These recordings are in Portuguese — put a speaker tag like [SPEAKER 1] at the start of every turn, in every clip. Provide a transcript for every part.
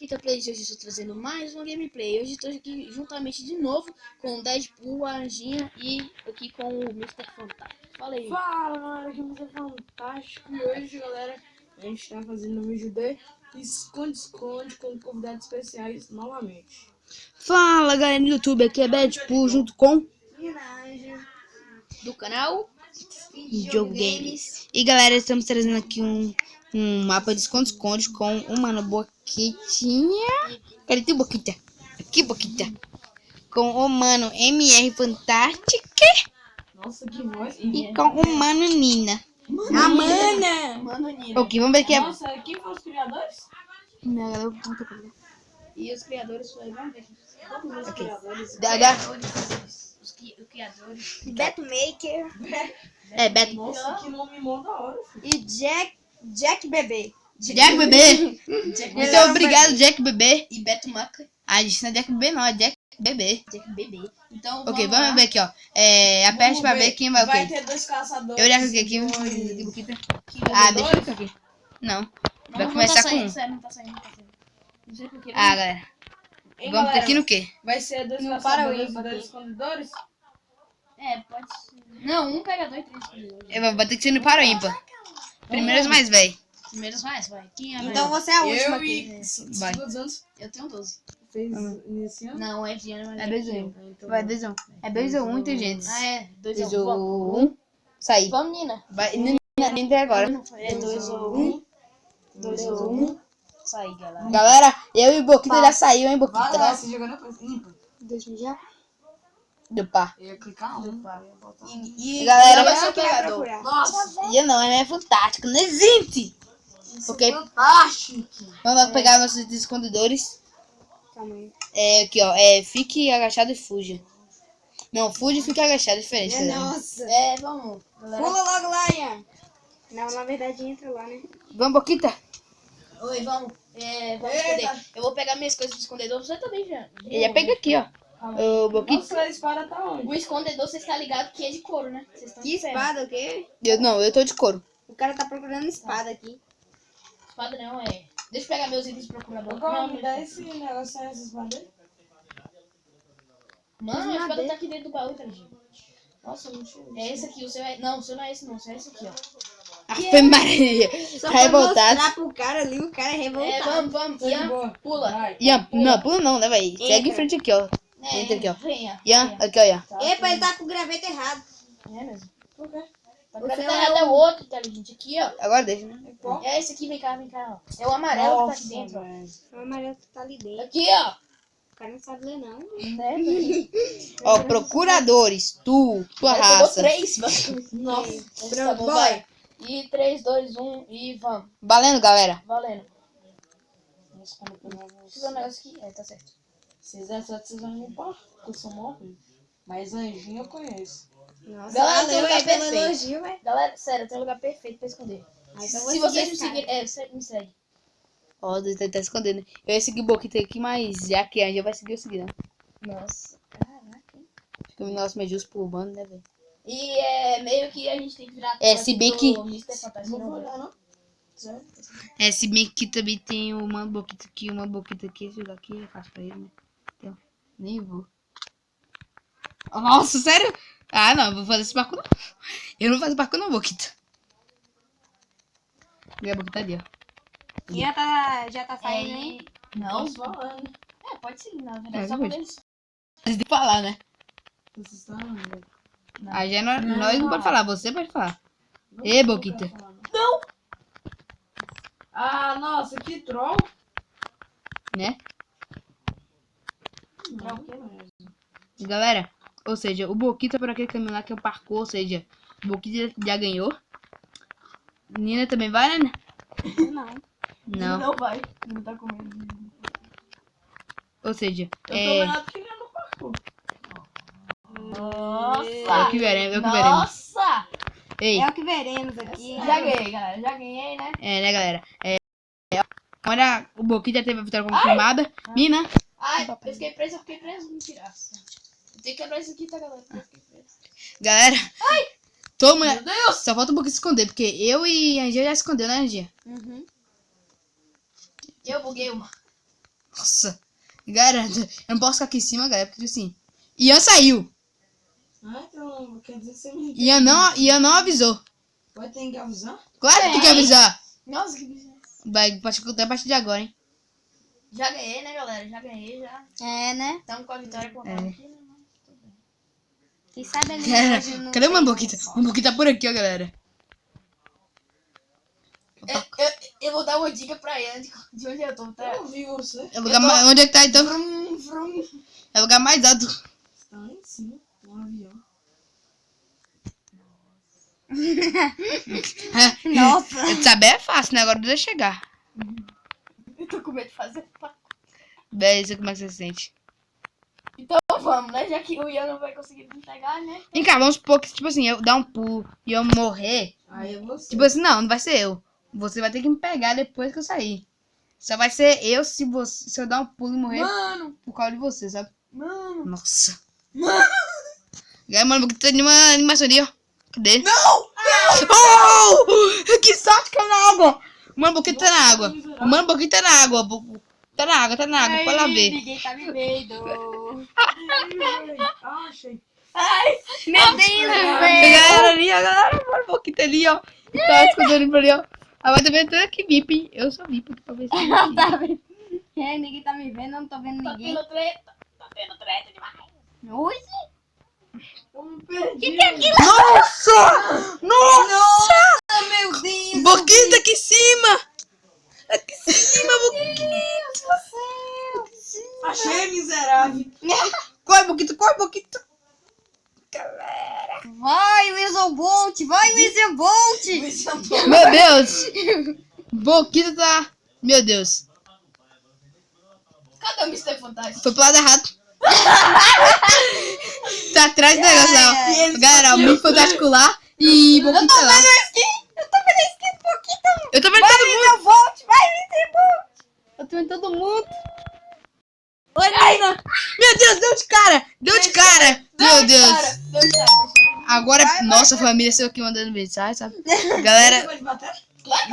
[SPEAKER 1] Boquita Plays, hoje estou trazendo mais uma gameplay. Hoje estou aqui juntamente de novo com o Deadpool, a Anjinha e aqui com o Mr. Fantástico. Fala aí.
[SPEAKER 2] Fala galera, aqui é o Mr. Fantástico e hoje galera, a gente está fazendo um vídeo de esconde-esconde com convidados especiais novamente.
[SPEAKER 3] Fala galera do YouTube, aqui é Deadpool junto com
[SPEAKER 1] Do canal
[SPEAKER 3] Jogo Games. E galera, estamos trazendo aqui um mapa de esconde-esconde com uma Boquitinha. Cadê tu, Boquita? Aqui, Boquita. Com o mano MR Fantástica
[SPEAKER 2] Nossa, que voz!
[SPEAKER 3] e com o mano Nina.
[SPEAKER 2] A mana!
[SPEAKER 1] Mano Nina.
[SPEAKER 3] Ok, vamos ver aqui.
[SPEAKER 2] Nossa, quem foram os criadores?
[SPEAKER 3] Não, galera, vamos ver.
[SPEAKER 1] E os criadores foi, vamos ver. Todos os criadores. Os criadores.
[SPEAKER 4] Beto Maker
[SPEAKER 3] É, Beto.
[SPEAKER 2] Nossa, que nome mó da hora.
[SPEAKER 4] e Jack Bebê.
[SPEAKER 3] Jack Bebê.
[SPEAKER 1] Jack
[SPEAKER 3] Muito obrigado, Jack Bebê.
[SPEAKER 1] e Beto Maca.
[SPEAKER 3] Ah, isso não é Jack Bebê, não, é Jack Bebê.
[SPEAKER 1] Jack Bebê. Então,
[SPEAKER 3] Ok,
[SPEAKER 1] lá.
[SPEAKER 3] vamos ver aqui, ó. Aperte pra ver quem vai o
[SPEAKER 2] Vai
[SPEAKER 3] quê.
[SPEAKER 2] ter dois caçadores.
[SPEAKER 3] Eu olhar aqui,
[SPEAKER 2] dois
[SPEAKER 3] Boquita.
[SPEAKER 2] vendedores.
[SPEAKER 3] Ah, deixa eu ver aqui. Não. Vai começar
[SPEAKER 1] tá
[SPEAKER 3] com
[SPEAKER 1] saindo,
[SPEAKER 3] um.
[SPEAKER 1] sério, não tá saindo, não tá saindo. Não sei porquê.
[SPEAKER 3] Ah, galera.
[SPEAKER 2] Hein,
[SPEAKER 3] Vamos
[SPEAKER 2] galera?
[SPEAKER 3] aqui no quê?
[SPEAKER 2] Vai ser dois
[SPEAKER 4] Não, para
[SPEAKER 2] caçadores
[SPEAKER 4] o
[SPEAKER 2] e
[SPEAKER 4] ímpar
[SPEAKER 2] dois
[SPEAKER 4] aqui.
[SPEAKER 2] escondedores?
[SPEAKER 1] Pode ser. Não, um pegador e três escolhedores.
[SPEAKER 3] Eu vou ter que ser no para o ímpar. Primeiro os mais velho.
[SPEAKER 1] Primeiros mais, vai. Quem é
[SPEAKER 4] Então
[SPEAKER 1] maior?
[SPEAKER 4] você é a última
[SPEAKER 2] Eu
[SPEAKER 4] aqui.
[SPEAKER 2] e...
[SPEAKER 3] Vai.
[SPEAKER 2] Quantos anos
[SPEAKER 1] Eu tenho 12.
[SPEAKER 2] fez nesse ano?
[SPEAKER 1] Não, é de ano, mas
[SPEAKER 3] É 2 ou 1.
[SPEAKER 2] Então,
[SPEAKER 3] Vai, 2 ou 1. É 2 ou 1, inteligentes.
[SPEAKER 1] Ah, é. 2
[SPEAKER 3] 2
[SPEAKER 1] ou 1.
[SPEAKER 3] ou 1. Saí.
[SPEAKER 1] Vamos, Nina.
[SPEAKER 3] Vai. Nem até agora.
[SPEAKER 1] É 2 ou 1. 2 ou 1. Saí, galera.
[SPEAKER 3] Galera, eu e o Boquita já saiu, hein,
[SPEAKER 2] vai
[SPEAKER 3] Boquita?
[SPEAKER 2] lá, você jogando pra ímpar.
[SPEAKER 4] 2000 já?
[SPEAKER 3] Do par.
[SPEAKER 2] Eu ia clicar um.
[SPEAKER 4] E
[SPEAKER 3] Galera,
[SPEAKER 4] vai
[SPEAKER 1] vai ser
[SPEAKER 4] que vai
[SPEAKER 1] pegador.
[SPEAKER 4] procurar.
[SPEAKER 2] Nossa,
[SPEAKER 3] E eu não, é fantástico. Não existe. Ok,
[SPEAKER 2] fantástico.
[SPEAKER 3] vamos lá pegar nossos escondedores.
[SPEAKER 4] Calma aí.
[SPEAKER 3] Aqui, ó. Fique agachado e fuja. Não, fuja e fique agachado, é diferente. galera.
[SPEAKER 4] Nossa.
[SPEAKER 1] Vamos. Galera.
[SPEAKER 4] Pula logo lá, Ian. Não, na verdade entra lá, né?
[SPEAKER 3] Vamos, Boquita?
[SPEAKER 1] Oi, vamos. Vamos
[SPEAKER 2] Eita.
[SPEAKER 1] esconder. Eu vou pegar minhas coisas do escondedor. Você também já.
[SPEAKER 3] Ele já pega aqui, ó. O Boquita.
[SPEAKER 2] Nossa, a espada tá onde?
[SPEAKER 1] O escondedor, você está ligado que é de couro, né? Vocês estão
[SPEAKER 4] Que
[SPEAKER 1] de ferro.
[SPEAKER 4] espada, o quê?
[SPEAKER 3] Eu tô de couro.
[SPEAKER 4] O cara tá procurando espada aqui.
[SPEAKER 1] Espada não, é. Deixa eu pegar meus itens de procurador.
[SPEAKER 2] Agora
[SPEAKER 1] Não,
[SPEAKER 2] me dá esse negócio aí, essa espada aí.
[SPEAKER 1] Mano, a espada
[SPEAKER 4] Nada.
[SPEAKER 1] tá aqui dentro do baú, inteligente.
[SPEAKER 2] Nossa, não sei.
[SPEAKER 1] É esse aqui, o seu é. Não, o seu não é esse não, o seu é esse aqui, ó.
[SPEAKER 3] Ave Maria.
[SPEAKER 4] Só
[SPEAKER 3] Tá
[SPEAKER 4] foi
[SPEAKER 3] revoltado.
[SPEAKER 4] mostrar pro cara ali, o cara é revoltado.
[SPEAKER 1] Vamos.
[SPEAKER 2] Tô de
[SPEAKER 1] Ian,
[SPEAKER 2] boa.
[SPEAKER 1] pula.
[SPEAKER 2] Vai.
[SPEAKER 3] Ian, não, pula não, leva aí. Segue em
[SPEAKER 4] Entra.
[SPEAKER 3] frente aqui, ó. Entra aqui, ó.
[SPEAKER 1] Venha.
[SPEAKER 3] Ian, aqui, ó, Ian.
[SPEAKER 4] Epa, ele tá com o graveto errado.
[SPEAKER 1] É mesmo.
[SPEAKER 2] Por quê?
[SPEAKER 1] Tá
[SPEAKER 4] O
[SPEAKER 1] gravando
[SPEAKER 4] seu
[SPEAKER 1] errado, é o outro, inteligente. Aqui, ó.
[SPEAKER 3] Agora deixa, né?
[SPEAKER 2] É qual?
[SPEAKER 1] É esse aqui, vem cá, ó. É o amarelo que tá aqui
[SPEAKER 2] Nossa,
[SPEAKER 1] dentro, ó.
[SPEAKER 2] velho.
[SPEAKER 4] O amarelo que tá ali dentro.
[SPEAKER 1] Aqui, ó.
[SPEAKER 4] O cara não sabe ler, não.
[SPEAKER 1] Né?
[SPEAKER 3] Ó, procuradores, tua
[SPEAKER 1] Pegou
[SPEAKER 3] raça.
[SPEAKER 1] 3, mano.
[SPEAKER 2] Nossa.
[SPEAKER 1] Tá bom, vai. E 3, 2, 1 e vamos.
[SPEAKER 3] Valendo, galera.
[SPEAKER 1] Valendo.
[SPEAKER 2] Nossa, como que eu não vou...
[SPEAKER 1] Deixa eu ver um negócio aqui. Tá certo.
[SPEAKER 2] Vocês vão limpar, porque eu sou mó ruim. Mas anjinho eu conheço.
[SPEAKER 4] Nossa,
[SPEAKER 1] Galera,
[SPEAKER 4] valeu
[SPEAKER 1] tem um
[SPEAKER 4] aí
[SPEAKER 1] lugar
[SPEAKER 4] pelo
[SPEAKER 1] perfeito.
[SPEAKER 4] elogio, velho.
[SPEAKER 1] Galera, sério, tem um lugar perfeito pra esconder.
[SPEAKER 4] Aí então eu vou
[SPEAKER 1] Se
[SPEAKER 4] seguir
[SPEAKER 1] vocês me
[SPEAKER 4] esse cara.
[SPEAKER 1] seguirem, me segue.
[SPEAKER 3] Ó, tá escondendo. Eu ia seguir o Boquita aqui, mas já que a Anja vai seguir, eu segui, né?
[SPEAKER 1] Nossa. Caraca.
[SPEAKER 3] Fica o negócio meio justo pro bando, né, velho?
[SPEAKER 1] E é meio que a gente tem que virar.
[SPEAKER 3] Se bem que-
[SPEAKER 1] Mr. Fantástico,
[SPEAKER 2] Não vou
[SPEAKER 1] não.
[SPEAKER 2] olhar, não. Sério?
[SPEAKER 3] Se bem que também tem uma Boquita aqui, esse lugar aqui é fácil pra ele, né? Então, nem vou. Nossa, sério? Ah, não, eu vou fazer esse parkour não. Eu não faço parkour não, Boquita. E a Boquita ali, ó.
[SPEAKER 4] Já tá saindo, hein?
[SPEAKER 1] Não,
[SPEAKER 2] Posso falar, né?
[SPEAKER 1] pode seguir, na verdade.
[SPEAKER 3] É,
[SPEAKER 1] Só
[SPEAKER 3] pode.
[SPEAKER 1] quando eles.
[SPEAKER 3] Vocês têm que falar, né?
[SPEAKER 2] Vocês estão... velho.
[SPEAKER 3] A já nós não pode falar, você pode falar. Ei, Boquita.
[SPEAKER 2] Não! Ah, nossa, que troll.
[SPEAKER 3] Né?
[SPEAKER 2] Troll o quê, mesmo?
[SPEAKER 3] Galera, ou seja, o Boquita por aquele caminho lá que é o parkour, ou seja, o Boquita já ganhou. Nina também vai, né?
[SPEAKER 4] Não.
[SPEAKER 3] Não.
[SPEAKER 2] Não vai. Não tá com medo.
[SPEAKER 3] Ou seja,
[SPEAKER 2] Eu tô melhor do que ele no parkour.
[SPEAKER 1] Nossa!
[SPEAKER 3] o que veremos, o que veremos.
[SPEAKER 1] Nossa!
[SPEAKER 3] Ei,
[SPEAKER 4] É o que veremos aqui.
[SPEAKER 1] Já ganhei, galera. Já ganhei, né?
[SPEAKER 3] né, galera? Olha, o Boquita já teve a vitória confirmada. Nina,
[SPEAKER 1] Ai, eu fiquei preso. Mentiraça. Eu tenho que quebrar isso aqui, tá, galera? Eu fiquei preso.
[SPEAKER 3] galera. Toma.
[SPEAKER 1] Meu Deus!
[SPEAKER 3] Só falta um pouquinho se esconder, porque eu e a Angia já escondeu, né, Angia?
[SPEAKER 1] Uhum. Eu buguei uma.
[SPEAKER 3] Nossa. Garanto. Eu não posso ficar aqui em cima, galera, porque assim... Ian saiu.
[SPEAKER 2] Ah, então, quer dizer que você me...
[SPEAKER 3] Ian não avisou.
[SPEAKER 2] Vai ter que avisar?
[SPEAKER 3] Claro que tem que avisar.
[SPEAKER 1] Nossa, que bicho.
[SPEAKER 3] Vai, pode até a partir de agora, hein.
[SPEAKER 1] Já ganhei, né, galera? Já ganhei, já.
[SPEAKER 4] É, né?
[SPEAKER 1] Estamos com a vitória por
[SPEAKER 3] É.
[SPEAKER 1] aqui, né?
[SPEAKER 4] Quem sabe ali
[SPEAKER 3] Galera,
[SPEAKER 4] hoje não
[SPEAKER 3] cadê o
[SPEAKER 4] tem
[SPEAKER 3] Mamboquita?
[SPEAKER 4] mais
[SPEAKER 3] O Mamboquita tá por aqui, ó, galera.
[SPEAKER 1] Eu vou dar uma dica pra Ian de onde eu tô, tá?
[SPEAKER 2] Eu vi você.
[SPEAKER 3] É o lugar mais... Onde é que tá, então?
[SPEAKER 1] Vrum, vrum.
[SPEAKER 3] É o lugar mais alto.
[SPEAKER 2] Você tá lá em cima, no avião.
[SPEAKER 4] Nossa.
[SPEAKER 3] Saber é fácil, né? Agora deixa eu chegar.
[SPEAKER 1] Eu tô com medo de fazer.
[SPEAKER 3] Beleza, como é que você se sente?
[SPEAKER 1] Então vamos, né? Já que o Ian não vai conseguir me pegar, né?
[SPEAKER 3] Vem cá, vamos supor que, tipo assim, eu dar um pulo e eu morrer.
[SPEAKER 2] Aí é você.
[SPEAKER 3] Tipo assim, não vai ser eu. Você vai ter que me pegar depois que eu sair. Só vai ser eu se eu dar um pulo e morrer
[SPEAKER 1] Mano,
[SPEAKER 3] por causa de você, sabe?
[SPEAKER 1] mano.
[SPEAKER 3] Nossa.
[SPEAKER 1] Mano.
[SPEAKER 3] E aí, mano, porque tem uma animação ali, ó. Cadê? Não! Oh! Que sorte que é na água! O mano, porque tá na água. O mano, porque tá na água. Tá na água, pode lá ver.
[SPEAKER 4] Ninguém tá me vendo.
[SPEAKER 2] Ah, achei.
[SPEAKER 4] Meu Deus,
[SPEAKER 3] A
[SPEAKER 4] velho.
[SPEAKER 3] galera ali, a galera, mano, porque tá ali, ó. Tá escondendo ali, ó. Agora também tô aqui, VIP. Eu sou VIP aqui pra ver se
[SPEAKER 4] Não tá vendo. É, ninguém tá me vendo, eu não tô vendo
[SPEAKER 1] Tá
[SPEAKER 4] ninguém.
[SPEAKER 1] tendo treta. Tá tendo treta demais.
[SPEAKER 4] Hoje?
[SPEAKER 2] Eu me perdi.
[SPEAKER 3] Nossa! Nossa!
[SPEAKER 4] Meu Deus.
[SPEAKER 3] Boquinha tá aqui em cima! Aqui em cima, Boquinha!
[SPEAKER 2] Achei, miserável.
[SPEAKER 3] Corre, Boquita, corre, Boquita!
[SPEAKER 4] Vai, Wilson Bolt. Vai, Wilson Bolt.
[SPEAKER 3] Meu Deus! Boquita tá... Meu Deus.
[SPEAKER 1] Cadê o Mr. Fantástico?
[SPEAKER 3] Foi pro lado errado. Tá atrás do negócio, ó. Galera, o Mito Fantástico lá e Boquita lá.
[SPEAKER 4] Eu tô vendo a skin do Boquita.
[SPEAKER 3] Eu tô vendo todo mundo.
[SPEAKER 4] Wilson Bolt. Vai, Wilson Bolt. Eu tô vendo todo mundo. Oi, menina.
[SPEAKER 3] Meu Deus, deu de cara! Deu de cara! Meu Deus!
[SPEAKER 1] Cara, Deus, cara.
[SPEAKER 3] Agora, nossa família saiu aqui mandando mensagem, sabe? Galera,
[SPEAKER 2] Pode bater?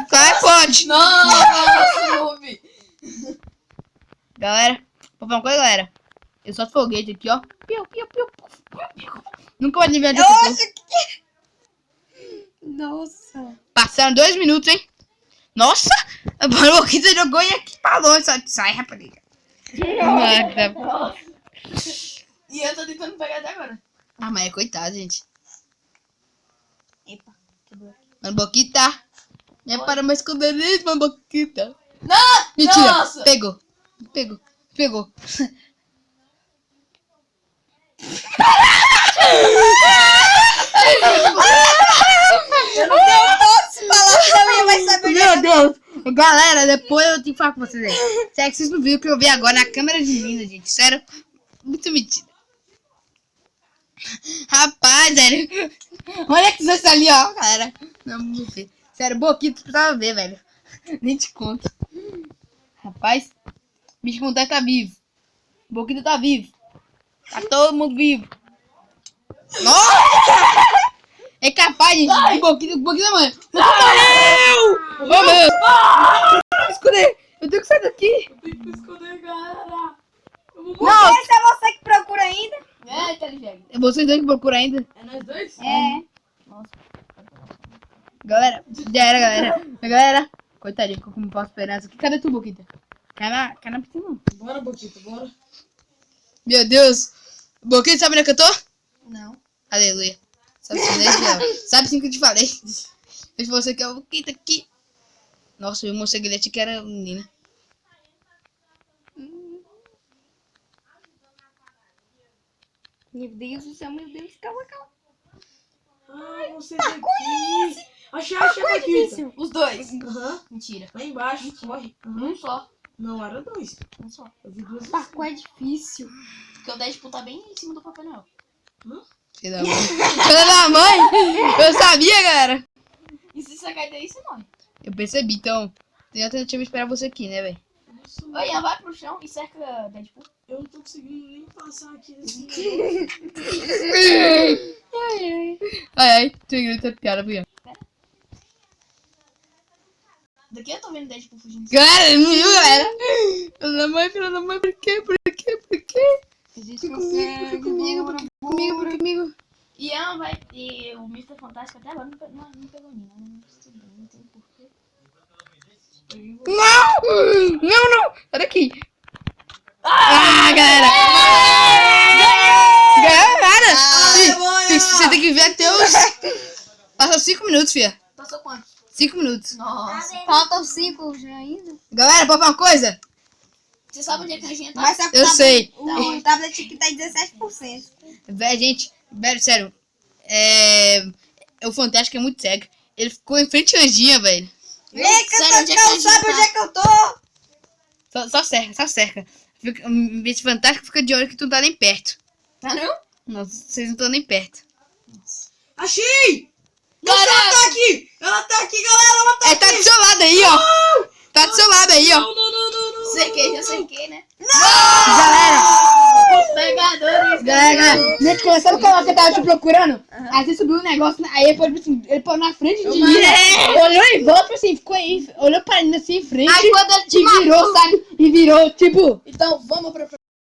[SPEAKER 3] claro, pode!
[SPEAKER 1] Nossa, Rubi.
[SPEAKER 3] Galera, vou falar uma coisa, galera. Eu solto foguete aqui, ó. Piu, piu, piu, piu, piu. Nunca vai adivinhar onde eu tô.
[SPEAKER 4] Nossa.
[SPEAKER 3] Passaram 2 minutos, hein? Nossa! A Boquita jogou e aqui pra longe. Sai, rapariga. Mata.
[SPEAKER 1] E eu tô tentando pegar até agora.
[SPEAKER 3] Ah, mas é coitado, gente.
[SPEAKER 4] Epa, quebrou aqui.
[SPEAKER 3] Mano, Boquita. É para mais esconderijo, mano, Boquita.
[SPEAKER 1] Não!
[SPEAKER 3] Mentira.
[SPEAKER 1] Nossa!
[SPEAKER 3] Pegou.
[SPEAKER 4] Eu não tenho todos falar também, vai saber.
[SPEAKER 3] Meu Deus! Galera, depois eu tenho que falar com vocês aí. Sério que vocês não viram o que eu vi agora na câmera de Minas, gente. Sério, muito mentira. Rapaz, sério. Olha que vocês ali, ó, galera. Não, não sei. Sério, Boquita, precisava ver, velho. Nem te conto. Rapaz, bicho Montanha tá vivo. Boquita tá vivo. Tá todo mundo vivo. Nossa! É capaz, gente, de Boquita, mãe. Morreu! Oh, meu Deus! Esconder! Eu tenho que sair daqui!
[SPEAKER 2] Tem que esconder, galera. Eu vou
[SPEAKER 3] Não!
[SPEAKER 4] Esse é você que procura ainda?
[SPEAKER 1] É, inteligente.
[SPEAKER 3] É vocês dois que procuram ainda.
[SPEAKER 2] É nós dois?
[SPEAKER 4] É.
[SPEAKER 3] Galera, já era, galera. Galera, coitadinho, ficou com uma falsa esperança aqui. Cadê tu, Boquita? Cai na piscina.
[SPEAKER 2] Bora, Boquita, bora.
[SPEAKER 3] Meu Deus! Boquita, sabe onde é que eu tô?
[SPEAKER 1] Não.
[SPEAKER 3] Aleluia. Sabe sim, né? Sabe sim que eu te falei. Eu te você que é o Boquita aqui. Nossa, eu mostrei que ele achei que era menina.
[SPEAKER 4] Meu Deus do céu, meu Deus. Calma.
[SPEAKER 2] Ah, vocês aqui. Achei, Boquita.
[SPEAKER 1] Os dois.
[SPEAKER 2] Aham.
[SPEAKER 1] Mentira.
[SPEAKER 2] Lá embaixo, corre.
[SPEAKER 1] Um só.
[SPEAKER 2] Não, era dois.
[SPEAKER 1] Um só.
[SPEAKER 2] Eu vi duas.
[SPEAKER 4] Parkour é difícil.
[SPEAKER 1] Porque o Deadpool tá bem em cima do Papai Noel.
[SPEAKER 3] Filho da mãe. Filho da mãe! Eu sabia, galera.
[SPEAKER 1] E se você cair daí, você morre.
[SPEAKER 3] Eu percebi, então. Tem alternativa esperar você aqui, né, velho?
[SPEAKER 1] Oi, Ian, vai pro chão e cerca o Deadpool.
[SPEAKER 2] Eu não tô conseguindo nem passar aqui assim.
[SPEAKER 3] Ai, tem grita piada, viu?
[SPEAKER 1] Daqui eu tô vendo o Deadpool fugindo.
[SPEAKER 3] Galera, não viu, galera? Eu filha da mãe, por quê? Por quê?
[SPEAKER 4] A gente
[SPEAKER 3] Fica
[SPEAKER 4] consegue.
[SPEAKER 3] comigo.
[SPEAKER 1] Ian vai ter o Mr. Fantástico até agora não pegou ninguém, né? Tudo bem, não tem porquê.
[SPEAKER 3] Não! Sai daqui. Galera! Galera! Você tem que ver até os... Passou 5 minutos, filha.
[SPEAKER 1] Passou quanto?
[SPEAKER 3] 5 minutos.
[SPEAKER 1] Nossa.
[SPEAKER 4] Faltam 5 já ainda.
[SPEAKER 3] Galera, pode falar uma coisa?
[SPEAKER 1] Você sabe onde é que a gente tá?
[SPEAKER 4] Mas só que
[SPEAKER 3] Eu sei.
[SPEAKER 4] o tablet aqui tá em 17%.
[SPEAKER 3] Velho, gente, velho, sério. O Fantástico é muito cego. Ele ficou em frente à Anjinha, velho.
[SPEAKER 4] Vem que
[SPEAKER 1] Sério, onde é que a
[SPEAKER 4] não
[SPEAKER 1] gente
[SPEAKER 4] sabe
[SPEAKER 1] tá?
[SPEAKER 4] onde é que eu tô.
[SPEAKER 3] Só cerca. Esse Fantástico fica de olho que tu não tá nem perto.
[SPEAKER 1] Tá não?
[SPEAKER 3] Nossa, vocês não estão nem perto.
[SPEAKER 2] Achei!
[SPEAKER 1] Caraca!
[SPEAKER 2] Ela tá aqui! Ela tá aqui, galera! Ela tá
[SPEAKER 3] Tá do seu lado aí, ó. Tá do seu lado aí, ó.
[SPEAKER 2] Não.
[SPEAKER 1] Cerquei, já cerquei, né?
[SPEAKER 3] Galera,
[SPEAKER 1] Os pegadores.
[SPEAKER 3] galera. Gente, sabe o que eu tava te procurando? Aí você subiu um negócio, aí ele pôs na frente de mim. Olhou em volta, assim, ficou aí. Olhou pra ele assim em frente.
[SPEAKER 1] Aí quando ele te
[SPEAKER 3] E virou, sabe? E virou, tipo...
[SPEAKER 1] Então, vamos pra